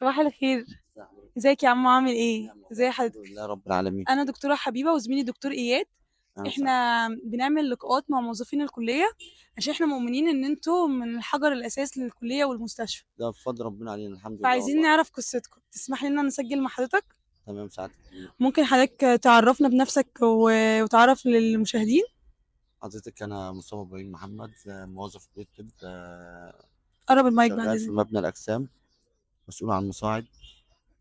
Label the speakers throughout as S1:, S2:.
S1: صباح الخير.
S2: الحمد
S1: ازيك يا عمو، عامل ايه؟ ازي حضرتك؟
S2: لله رب العالمين.
S1: انا دكتوره حبيبه وزميلي دكتور اياد.
S2: أهلا وسهلا.
S1: احنا بنعمل لقاءات مع موظفين الكليه عشان احنا مؤمنين ان انتوا من الحجر الاساس للكليه والمستشفى.
S2: ده بفضل ربنا علينا الحمد لله
S1: فعايزين
S2: والله.
S1: نعرف قصتكم، تسمح لنا نسجل مع حضرتك؟
S2: تمام سعادتك.
S1: ممكن حضرتك تعرفنا بنفسك وتعرف للمشاهدين؟
S2: حضرتك أنا مصطفى إبراهيم محمد، موظف كلية طب،
S1: قرب المايك بعد
S2: شغال في
S1: اذنك.
S2: مبنى الأجسام، مسؤول عن المصاعد.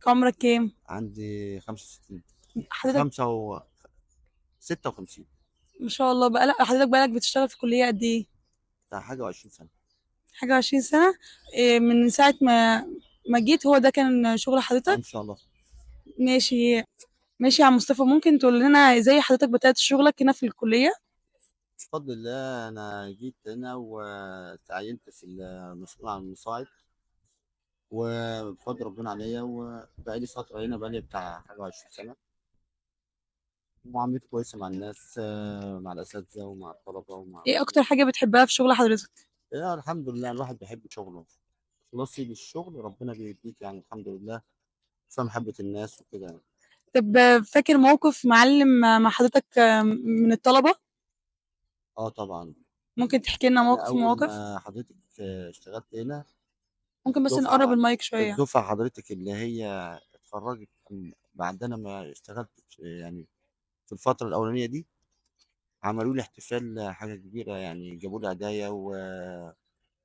S1: عمرك كام؟
S2: عندي 65.
S1: حضرتك
S2: 56.
S1: ما شاء الله، حضرتك بقالك بتشتغل في الكليه قد ايه؟
S2: بتاع حاجة وعشرين سنة.
S1: حاجه 20 سنه. إيه، من ساعه ما جيت هو ده كان شغل
S2: إن
S1: حضرتك؟
S2: شاء الله.
S1: ماشي. ماشي يا عم مصطفى، ممكن تقول لنا ازاي حضرتك بدأت شغلك هنا في الكلية؟
S2: بفضل الله أنا جيت هنا وتعينت في المسؤول عن المصاعد، وبفضل ربنا عليا، وبقالي فترة هنا، بقالي بتاع حاجة وعشرين سنة. معاملتي كويسة مع الناس، مع الأساتذة ومع الطلبة ومع
S1: ايه
S2: كله.
S1: اكتر حاجة بتحبها في شغل حضرتك؟
S2: لا الحمد لله، الواحد بيحب شغله. خلاصي بالشغل ربنا بيديك يعني الحمد لله، فمحبة الناس وكده يعني.
S1: طب فاكر موقف معلم مع حضرتك من الطلبة؟
S2: اه طبعا.
S1: ممكن تحكي لنا
S2: انا
S1: موقف من
S2: اول
S1: المواقف؟
S2: ما حضرتك اشتغلت هنا،
S1: ممكن بس نقرب
S2: الدفعة
S1: المايك شوية.
S2: الدفعة حضرتك اللي هي اتخرجت بعدنا ما اشتغلت يعني في الفترة الأولانية دي، عملوا لي احتفال حاجة كبيرة، يعني جابوا لي هدايا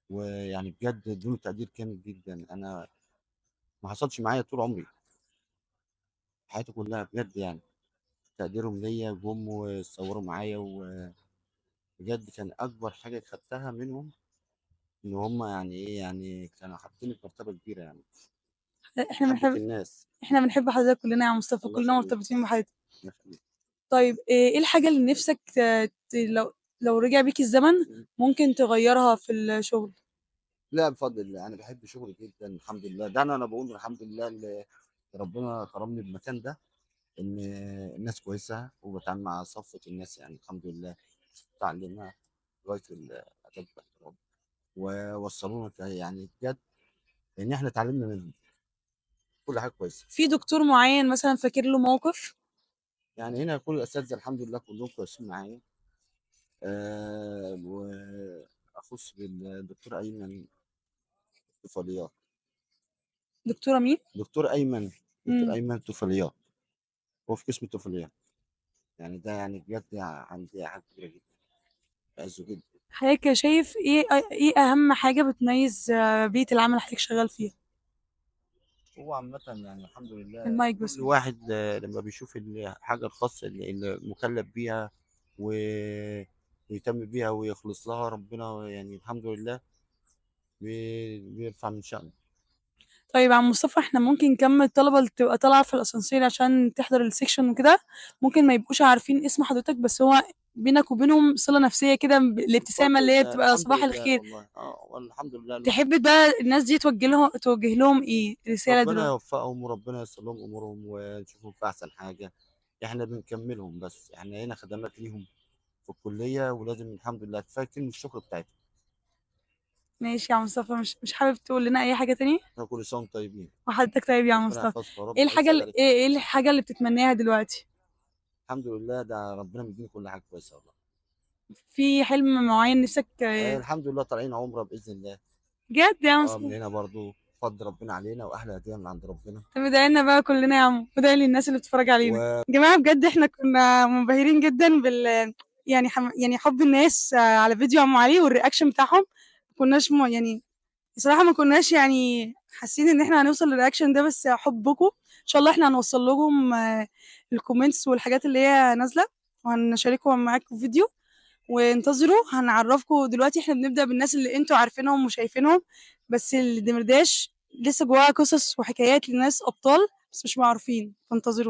S2: ويعني بجد ادوني تقدير كامل جدا. أنا ما حصلش معايا طول عمري، حياتي كلها بجد يعني. تقديرهم ليا، جم وصوروا معايا، وبجد كان اكبر حاجه خدتها منهم ان هم يعني ايه، يعني كانوا حاطيني في مرتبه كبيره يعني.
S1: احنا
S2: محبه
S1: بنحب
S2: الناس.
S1: احنا بنحب حضرتك كلنا يا مصطفى،
S2: الله
S1: كلنا
S2: يخليك.
S1: مرتبطين بحضرتك.
S2: الله يخليك.
S1: طيب ايه الحاجة اللي نفسك لو رجع بيك الزمن ممكن تغيرها في الشغل؟
S2: لا بفضل الله انا بحب شغلي جدا الحمد لله. ده انا بقول الحمد لله اللي ربنا كرمني بالمكان ده، ان الناس كويسه وبتعامل مع صفه الناس يعني الحمد لله. تعلمنا لغايه الادب والاحترام، ووصلونا يعني بجد ان احنا اتعلمنا منهم كل حاجه كويسه.
S1: في دكتور معين مثلا فاكر له موقف؟
S2: يعني هنا كل الاساتذه الحمد لله كلهم كويسين معايا. واخص بالدكتور ايمن طفيليات.
S1: دكتورة مين؟
S2: دكتور ايمن دكتور
S1: امم
S2: ايمن طفيليات، هو في قسم الطفيليات. يعني ده يعني بجد عندي حاجه كبيره جدا، بعزه جدا.
S1: حضرتك شايف ايه اهم حاجة بتميز بيئة العمل اللي حضرتك شغال فيها؟
S2: هو عامة يعني الحمد لله
S1: المايك بس.
S2: كل واحد لما بيشوف الحاجة الخاصة اللي مكلف بيها ويهتم بيها ويخلص لها، ربنا يعني الحمد لله بيرفع من شأنه.
S1: طيب يا عم مصطفى، احنا ممكن نكمل الطلبة اللي بتبقى طالعة في الأسانسير عشان تحضر السكشن وكده، ممكن ما يبقوش عارفين اسم حضرتك، بس هو بينك وبينهم صلة نفسية كده، الابتسامة
S2: بفضل
S1: اللي هي
S2: الله
S1: بتبقى
S2: الحمد
S1: صباح
S2: لله
S1: الخير.
S2: والله، والحمد لله الواحد.
S1: تحب بقى الناس دي توجه لهم ايه رسالة
S2: ربنا
S1: دلوقتي؟
S2: يوفقهم وربنا ييسر لهم امورهم ونشوفهم في احسن حاجه. احنا بنكملهم، بس احنا هنا خدمات ليهم في الكليه، ولازم الحمد لله كفايه كلمه الشكر بتاعتهم.
S1: ماشي يا عم مصطفى، مش حابب تقول لنا أي حاجة تانية؟
S2: احنا كل سنه وانتم طيبين.
S1: وحضرتك طيب يا عم
S2: ربنا
S1: مصطفى.
S2: يحفظكم يا رب
S1: ايه الحاجة
S2: ويسعد
S1: اللي
S2: عليكم.
S1: ايه إيه الحاجة اللي بتتمناها دلوقتي؟
S2: الحمد لله ده ربنا مديني كل حاجه كويسه والله.
S1: في حلم معين نفسك
S2: الحمد لله طالعين عمره باذن الله.
S1: بجد يا عم
S2: من
S1: مصطفى؟
S2: هنا برضو فضل ربنا علينا، واحلى هديه من عند ربنا.
S1: طب ادعي لنا بقى كلنا يا عم، ادعي للناس اللي بتتفرج علينا.
S2: و
S1: يا جماعة بجد احنا كنا منبهرين جدا يعني حب الناس على فيديو عم علي والرياكشن بتاعهم. ما كناش يعني بصراحة ما كناش يعني حاسين ان احنا هنوصل للرياكشن ده، بس حبكم ان شاء الله احنا هنوصل لهم الكومنتس والحاجات اللي هي نازلة، وهنشاركهم معاكم فيديو. وانتظروا هنعرفكم دلوقتي، احنا بنبدأ بالناس اللي انتوا عارفينهم وشايفينهم، بس اللي دمرداش لسه جواها قصص وحكايات لناس أبطال بس مش معروفين، فانتظروا.